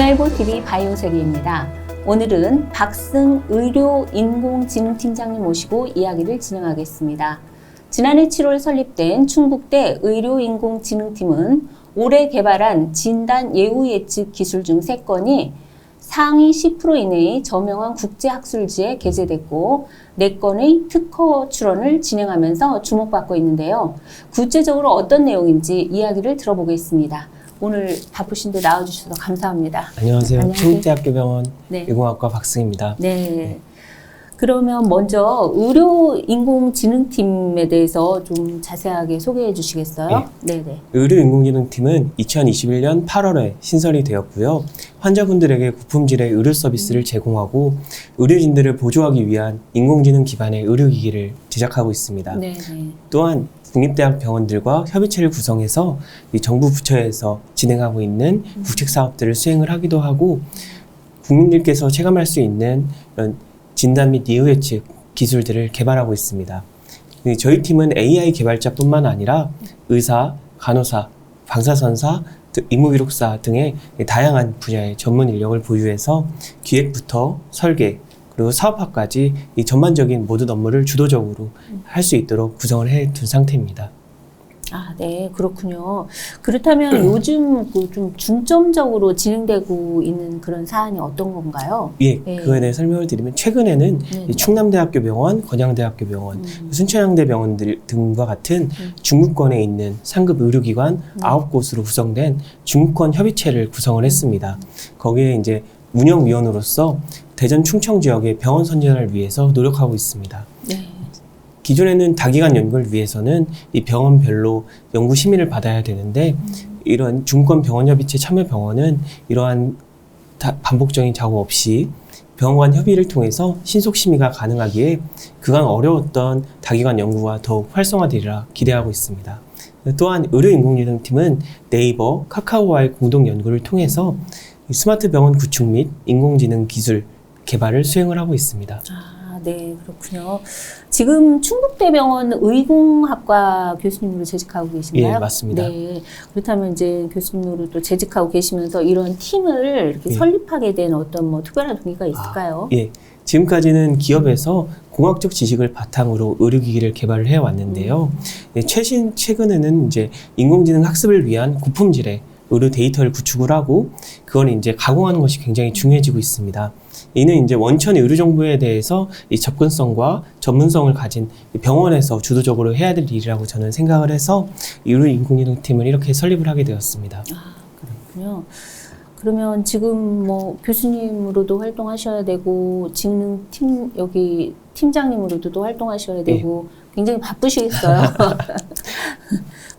동아일보TV 바이오 세계입니다. 오늘은 박승 의료인공지능팀장님 모시고 이야기를 진행하겠습니다. 지난해 7월 설립된 충북대 의료인공지능팀은 올해 개발한 진단 예후 예측 기술 중 3건이 상위 10% 이내의 저명한 국제학술지에 게재됐고 4건의 특허 출원을 진행하면서 주목받고 있는데요. 구체적으로 어떤 내용인지 이야기를 들어보겠습니다. 오늘 바쁘신데 나와주셔서 감사합니다. 안녕하세요. 충북대학교 병원 네. 의공학과 박승입니다. 네. 그러면 먼저 의료인공지능팀에 대해서 좀 자세하게 소개해 주시겠어요? 네. 네네. 의료인공지능팀은 2021년 8월에 신설이 되었고요. 환자분들에게 고품질의 의료 서비스를 제공하고 의료진들을 보조하기 위한 인공지능 기반의 의료기기를 제작하고 있습니다. 네네. 또한 국립대학 병원들과 협의체를 구성해서 이 정부 부처에서 진행하고 있는 국책 사업들을 수행을 하기도 하고 국민들께서 체감할 수 있는 이런 진단 및 예후 예측 기술들을 개발하고 있습니다. 저희 팀은 AI 개발자뿐만 아니라 의사, 간호사, 방사선사, 임무기록사 등의 다양한 분야의 전문 인력을 보유해서 기획부터 설계, 그리고 사업화까지 이 전반적인 모든 업무를 주도적으로 할 수 있도록 구성을 해둔 상태입니다. 아, 네, 그렇군요. 그렇다면 요즘 좀 중점적으로 진행되고 있는 그런 사안이 어떤 건가요? 예, 네. 그거에 대해 설명을 드리면 최근에는 이 충남대학교 병원, 건양대학교 병원, 순천향대 병원들 등과 같은 중구권에 있는 상급 의료기관 9곳으로 구성된 중구권 협의체를 구성을 했습니다. 거기에 이제 운영위원으로서 대전 충청 지역의 병원 선진화를 위해서 노력하고 있습니다. 네. 기존에는 다기관 연구를 위해서는 이 병원별로 연구 심의를 받아야 되는데 이런 중권 병원협의체 참여 병원은 이러한 반복적인 작업 없이 병원 간 협의를 통해서 신속 심의가 가능하기에 그간 어려웠던 다기관 연구가 더욱 활성화되리라 기대하고 있습니다. 또한 의료인공지능팀은 네이버, 카카오와의 공동 연구를 통해서 스마트 병원 구축 및 인공지능 기술 개발을 수행을 하고 있습니다. 네, 그렇군요. 지금 충북대병원 의공학과 교수님으로 재직하고 계신가요? 예, 맞습니다. 네, 그렇다면 이제 교수님으로 또 재직하고 계시면서 이런 팀을 이렇게 설립하게 된 어떤 뭐 특별한 동기가 있을까요? 예, 지금까지는 기업에서 공학적 지식을 바탕으로 의료기기를 개발을 해왔는데요. 최근에는 이제 인공지능 학습을 위한 고품질의 의료 데이터를 구축을 하고 그걸 이제 가공하는 것이 굉장히 중요해지고 있습니다. 이는 이제 원천 의료 정보에 대해서 이 접근성과 전문성을 가진 병원에서 주도적으로 해야 될 일이라고 저는 생각을 해서 의료인공지능팀을 이렇게 설립을 하게 되었습니다. 아, 그렇군요. 그러면 지금 뭐 교수님으로도 활동하셔야 되고 직능팀 여기 팀장님으로도 활동하셔야 되고 굉장히 바쁘시겠어요.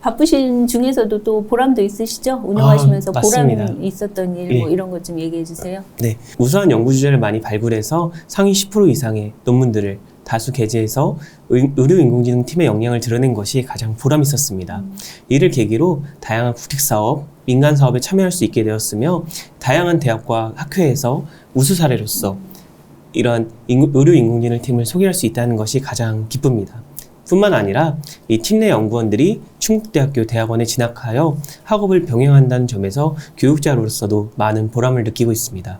바쁘신 중에서도 또 보람도 있으시죠? 운영하시면서 보람 있었던 일 뭐 이런 것 좀 얘기해 주세요. 네, 우수한 연구 주제를 많이 발굴해서 상위 10% 이상의 논문들을 다수 게재해서 의료인공지능 팀의 역량을 드러낸 것이 가장 보람 있었습니다. 이를 계기로 다양한 국책사업, 민간사업에 참여할 수 있게 되었으며 다양한 대학과 학회에서 우수 사례로서 이런 의료인공지능 팀을 소개할 수 있다는 것이 가장 기쁩니다. 뿐만 아니라 이 팀 내 연구원들이 충북대학교 대학원에 진학하여 학업을 병행한다는 점에서 교육자로서도 많은 보람을 느끼고 있습니다.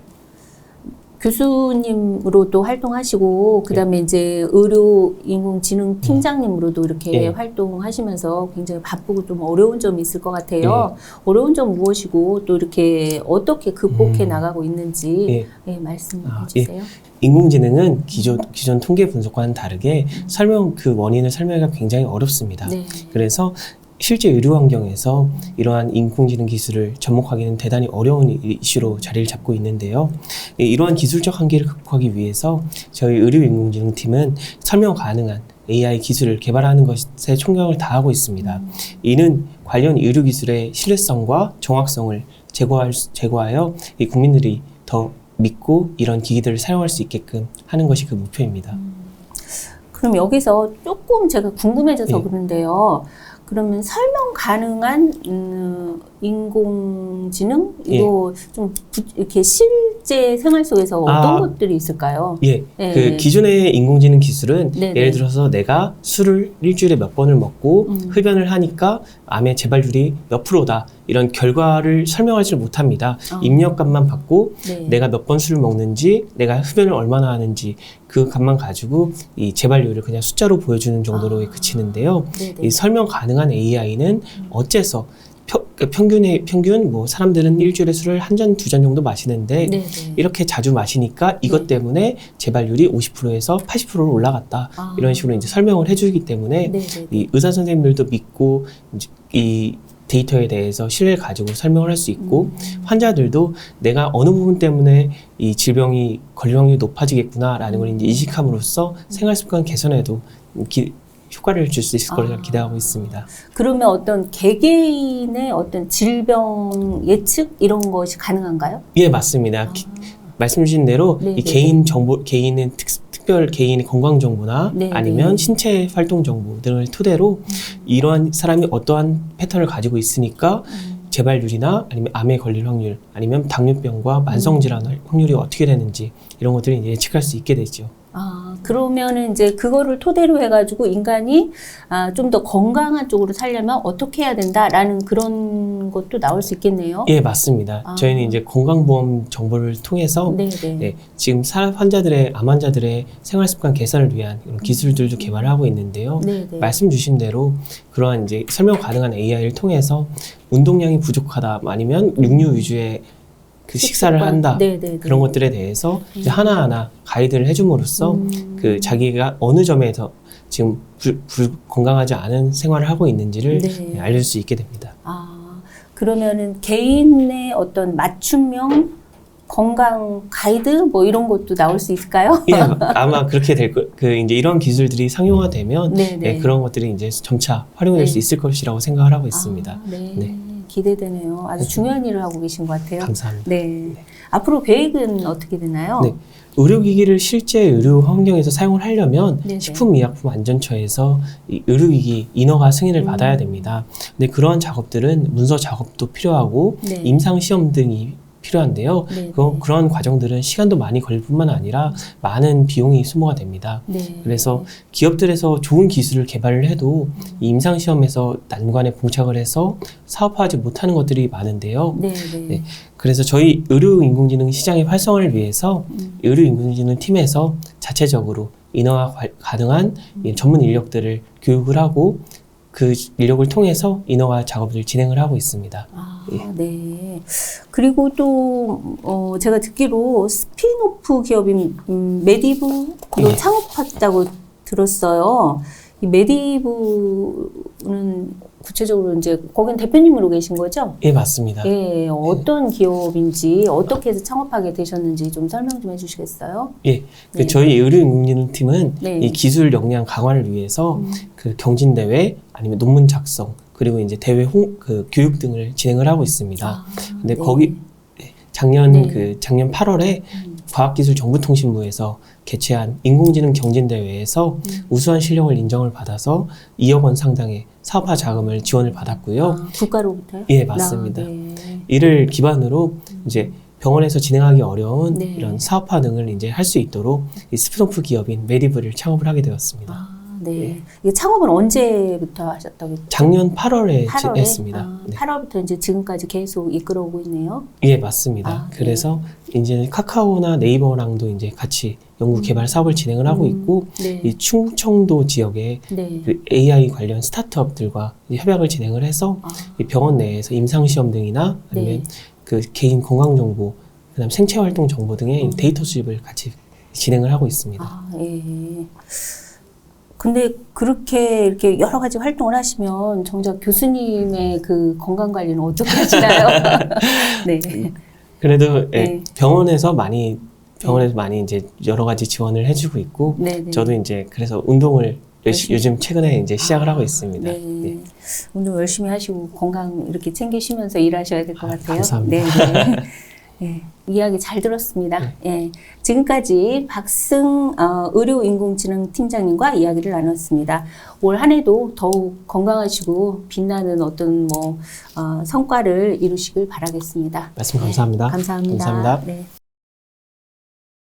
교수님으로도 활동하시고 그다음에 이제 의료인공지능 팀장님으로도 이렇게 활동하시면서 굉장히 바쁘고 좀 어려운 점이 있을 것 같아요. 어려운 점 무엇이고 또 이렇게 어떻게 극복해 나가고 있는지 말씀해 주세요. 인공지능은 기존 통계 분석과는 다르게 그 원인을 설명하기가 굉장히 어렵습니다. 그래서 실제 의료 환경에서 이러한 인공지능 기술을 접목하기는 대단히 어려운 이슈로 자리를 잡고 있는데요. 이러한 기술적 한계를 극복하기 위해서 저희 의료인공지능팀은 설명 가능한 AI 기술을 개발하는 것에 총력을 다하고 있습니다. 이는 관련 의료기술의 신뢰성과 정확성을 제고하여 이 국민들이 더 믿고 이런 기기들을 사용할 수 있게끔 하는 것이 그 목표입니다. 그럼 여기서 조금 제가 궁금해져서 그런데요. 그러면 설명 가능한 인공지능 이거 좀 이렇게 실제 생활 속에서 어떤 것들이 있을까요? 예, 네. 그 기존의 인공지능 기술은 네네. 예를 들어서 내가 술을 일주일에 몇 번을 먹고 흡연을 하니까 암의 재발률이 몇 프로다 이런 결과를 설명하지 못합니다. 입력값만 받고 네. 내가 몇 번 술을 먹는지, 내가 흡연을 얼마나 하는지 그 값만 가지고 이 재발률을 그냥 숫자로 보여주는 정도로 그치는데요. 네네. 이 설명 가능한 AI는 어째서 평균 뭐 사람들은 일주일에 술을 한 잔, 두 잔 정도 마시는데 네네. 이렇게 자주 마시니까 이것 네. 때문에 재발률이 50%에서 80%로 올라갔다. 이런 식으로 이제 설명을 해주기 때문에 네네. 이 의사 선생님들도 믿고 이 데이터에 대해서 신뢰를 가지고 설명을 할 수 있고 환자들도 내가 어느 부분 때문에 이 질병이 걸릴 확률이 높아지겠구나라는 걸 이제 인식함으로써 생활 습관 개선에도 효과를 줄 수 있을 거라 기대하고 있습니다. 그러면 어떤 개개인의 어떤 질병 예측 이런 것이 가능한가요? 예, 맞습니다. 말씀 주신 대로 네네. 이 개인 정보, 개인의 특별 개인의 건강 정보나 네네. 아니면 신체 활동 정보 등을 토대로 이러한 사람이 어떠한 패턴을 가지고 있으니까 재발률이나 아니면 암에 걸릴 확률, 아니면 당뇨병과 만성 질환 확률이 어떻게 되는지 이런 것들을 이제 예측할 수 있게 되죠. 그러면은 이제 그거를 토대로 해가지고 인간이 좀 더 건강한 쪽으로 살려면 어떻게 해야 된다라는 그런 것도 나올 수 있겠네요. 예, 맞습니다. 저희는 이제 건강보험 정보를 통해서 네네. 지금 암 환자들의 생활습관 개선을 위한 이런 기술들도 개발을 하고 있는데요. 네네. 말씀 주신 대로 그러한 이제 설명 가능한 AI를 통해서 운동량이 부족하다, 아니면 육류 위주의 그 식사를 한다. 네네네. 그런 것들에 대해서 이제 하나하나 가이드를 해줌으로써 그 자기가 어느 점에서 지금 건강하지 않은 생활을 하고 있는지를 네. 알릴 수 있게 됩니다. 그러면은 개인의 어떤 맞춤형 건강 가이드 뭐 이런 것도 나올 수 있을까요? 예, 아마 그렇게 될 거, 이제 이런 기술들이 상용화되면 네네. 그런 것들이 이제 점차 활용될 수 있을 것이라고 생각을 하고 있습니다. 네. 기대되네요. 아주 중요한 일을 하고 계신 것 같아요. 감사합니다. 네. 앞으로 계획은 어떻게 되나요? 네. 의료기기를 실제 의료 환경에서 사용을 하려면 네네. 식품의약품안전처에서 이 의료기기 인허가 승인을 받아야 됩니다. 근데 그러한 작업들은 문서 작업도 필요하고 네. 임상시험 등이 필요한데요. 네네. 그런 과정들은 시간도 많이 걸릴 뿐만 아니라 많은 비용이 소모가 됩니다. 네. 그래서 기업들에서 좋은 기술을 개발을 해도 이 임상시험에서 난관에 봉착을 해서 사업화하지 못하는 것들이 많은데요. 네. 그래서 저희 의료인공지능 시장의 활성화를 위해서 의료인공지능 팀에서 자체적으로 인허가 가능한 이 전문 인력들을 교육을 하고 그 인력을 통해서 인허가 작업을 진행을 하고 있습니다. 네. 그리고 또 제가 듣기로 스핀오프 기업인 메디브도 창업했다고 들었어요. 이 메디브는 구체적으로 이제 거긴 대표님으로 계신 거죠? 예, 맞습니다. 예, 어떤 기업인지 어떻게 해서 창업하게 되셨는지 좀 설명 좀 해주시겠어요? 예, 네. 저희 의료인공지능 팀은 네. 이 기술 역량 강화를 위해서 그 경진대회 아니면 논문 작성 그리고 이제 대회 교육 등을 진행을 하고 있습니다. 근데 거기 작년 8월에 과학기술정보통신부에서 개최한 인공지능 경진대회에서 우수한 실력을 인정을 받아서 2억 원 상당의 사업화 자금을 지원을 받았고요. 국가로부터요? 예, 맞습니다. 네. 이를 기반으로 이제 병원에서 진행하기 어려운 네. 이런 사업화 등을 이제 할 수 있도록 이 스핀오프 기업인 메디브를 창업을 하게 되었습니다. 네. 이게 창업은 언제부터 하셨다고 했죠? 작년 8월에 8월에? 했습니다. 네. 8월부터 이제 지금까지 계속 이끌어오고 있네요. 예, 맞습니다. 그래서 이제 카카오나 네이버랑도 이제 같이 연구 개발 사업을 진행을 하고 있고, 이 충청도 지역에 그 AI 관련 스타트업들과 협약을 진행을 해서 이 병원 내에서 임상시험 등이나 아니면 그 개인 건강정보, 그다음 생체활동 정보 등의 데이터 수집을 같이 진행을 하고 있습니다. 예. 근데 그렇게 이렇게 여러 가지 활동을 하시면 정작 교수님의 그 건강 관리는 어떻게 하시나요? 네. 그래도 병원에서 많이 이제 여러 가지 지원을 해주고 있고, 저도 이제 그래서 운동을 요즘 최근에 이제 시작을 하고 있습니다. 네. 운동 열심히 하시고 건강 이렇게 챙기시면서 일하셔야 될 것 같아요. 감사합니다. 네. 예, 이야기 잘 들었습니다. 예, 지금까지 박승 의료인공지능 팀장님과 이야기를 나눴습니다. 올 한 해도 더욱 건강하시고 빛나는 어떤 성과를 이루시길 바라겠습니다. 말씀 감사합니다. 네, 감사합니다. 감사합니다. 네.